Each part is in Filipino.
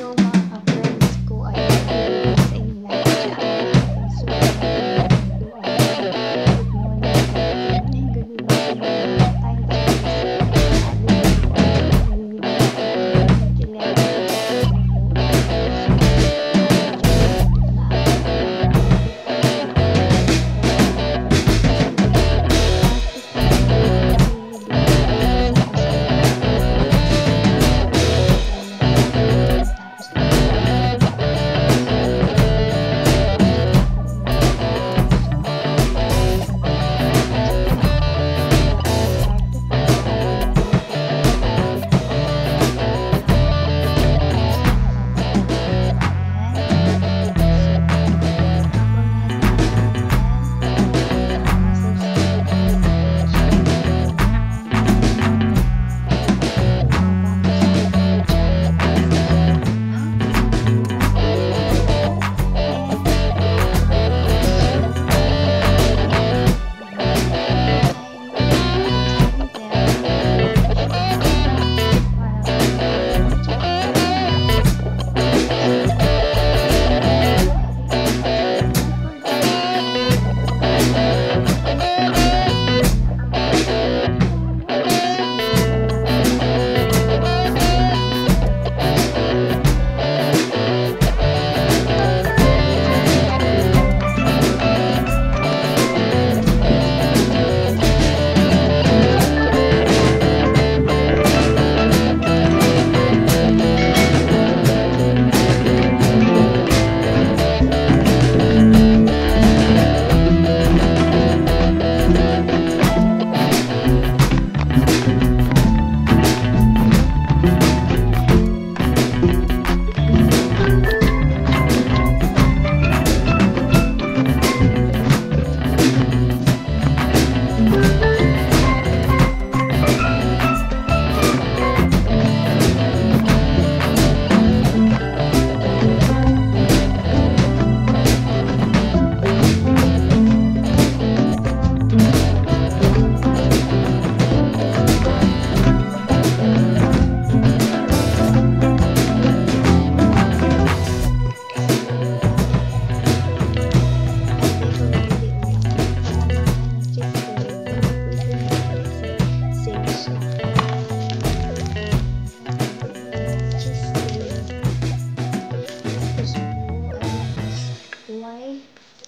So mga ka-friends ko ay nag-iwan sa inyo lahat dyan. So ito ay good morning, good evening tayo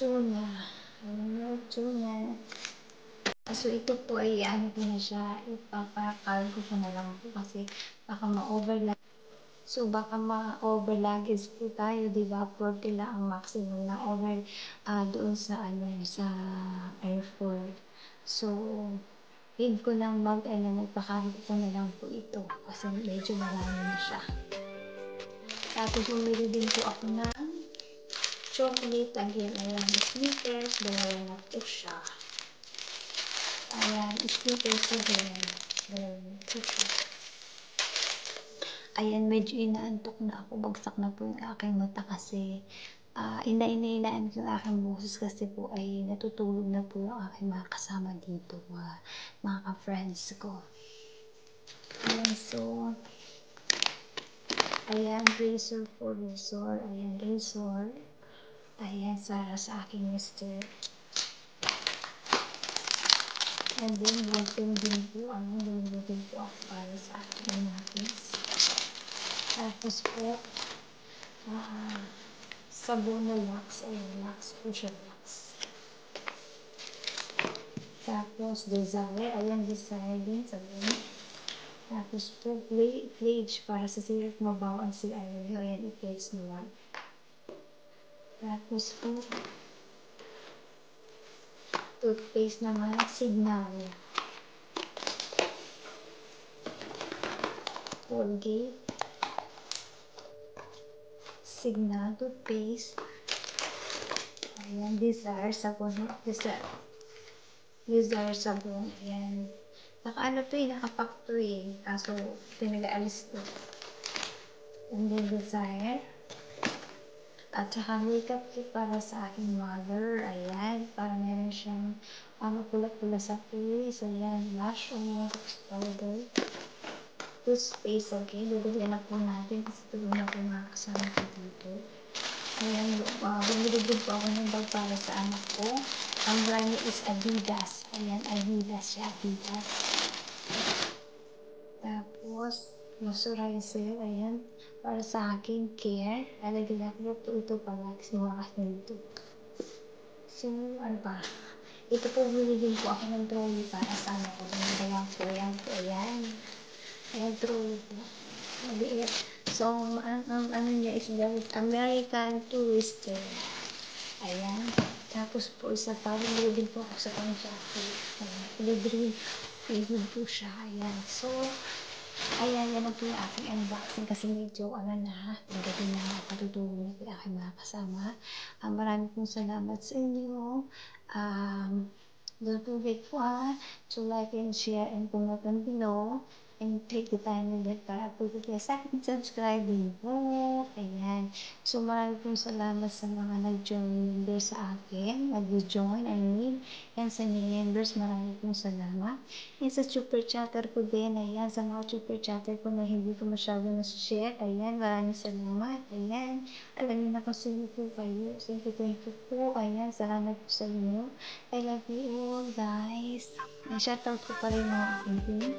tuna. Tuna. So, ito po ay ano ko na siya, ipapakalgo ko na lang po kasi baka ma-overlag. So, baka ma-overluggage po tayo, di ba? 40 lang ang maximum na over doon sa ano, sa airport. So, need ko lang magpakalgo ko na lang po ito kasi medyo marami na siya. Tapos, bumili din po ako ng chocolate. Again, ayan, Snickers. Dalawa na po siya. Ayan, Snickers again. Dalawa na po siya. Ayan, medyo inaantok na ako. Bagsak na po yung aking mata kasi inainaan ko yung aking boses kasi po ay natutulog na po yung aking mga kasama dito, mga ka-friends ko. Ayan, so, ayan, razor for razor. Ayan, razor. Ayan, sa aking mister. And then, ballpen din po. Din po ako para sa aking napis. Tapos po, sabon na Lux. Ayan, Lux po siya, Lux. Tapos, Desire. Ayan, Desire din, sabon. Tapos po, Pledge para sa syrup mabaw ang si Irene. Ayan, i-place mo lang. Tapos po, toothpaste naman, Signal. Colgate. Signal, toothpaste. Ayan, Desire, sabon. Desire, sabon. Ayan. Naka-ano to nakapack to Kaso, pinag-aalis to. And then, Desire. At saka makeup kit para sa aking mother. Ayan. Para meron siyang pula-pula sa face. Ayan. Blush on powder. toothpaste, okay? Bibigyan na po natin kasi tulong na po mga kasama ko dito. Ayan, bumili din po ako ng bag para sa anak ko. Ang brand niya is Adidas. Ayan, Adidas siya, Adidas. Tapos, moisturizer, ayan, para sa akin, care. Alagyan ko ito pala kasi wakas nito. So, ano ba? Ito po, bumili po ako ng trolley para sa anak ko. Ayan po, ayan po, ayan. Ayan, trolley po. Maliit. So, ano niya is American Tourister. Ayan. Tapos po, isa pa, bumili po ako sa pang-Shopee. Ayan, libre po siya. Ayan. So, ayan, yan na po yung aking unboxing kasi medyo, nagabi na ako patutulong yung aking mga kasama. Marami pong salamat sa inyo. Don't forget po to like and share and comment and below. And click the time bell para po sa akin subscribing po. Ayan. So, marami pong salamat sa mga nag-join members sa akin. Nag-join, and sa new members, marami pong salamat. And sa super chatter ko din, ayan, sa mga super chatter ko na hindi ko masyado na-share, ayan, maraming salamat. Ayan, alam niyo na kung sino po kayo. Thank you po. Ayan, salamat po sa inyo. I love you all, guys. And shoutout ko pa rin mga aking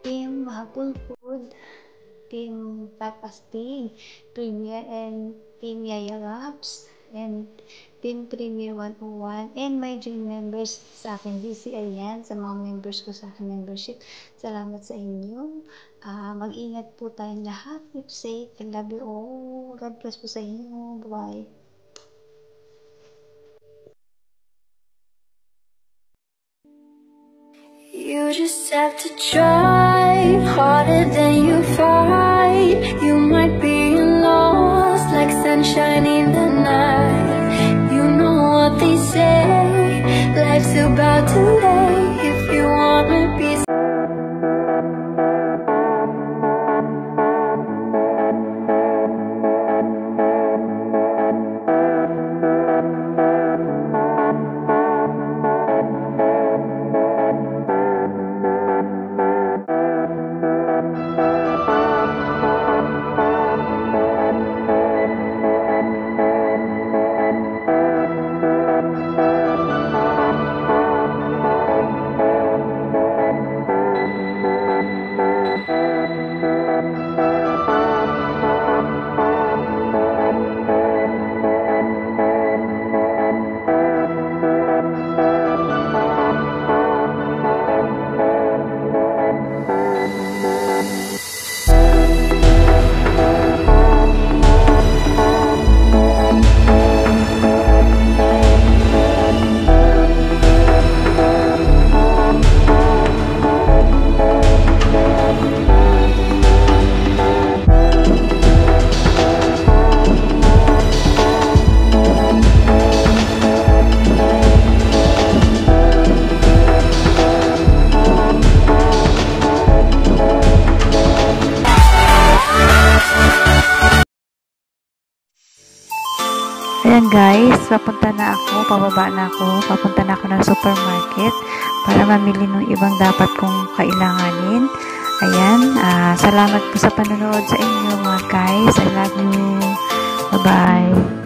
team Hapul Food, Team Papastig, Premier and Team Yaya Labs, and Team Premier 101, and my dream members sa akin DC, ayan, sa mga members ko sa akin membership. Salamat sa inyo. Mag-ingat po tayong lahat. Keep safe. I love you all. God bless po sa inyo. Bye-bye. You just have to try harder than you fight. You might be lost like sunshine in the night. You know what they say, life's about to lay. If you wanna be Ayan guys, papunta na ako ng supermarket para mamili ng ibang dapat kong kailanganin. Ayan, salamat po sa panonood sa inyo mga guys. I love you. Bye-bye.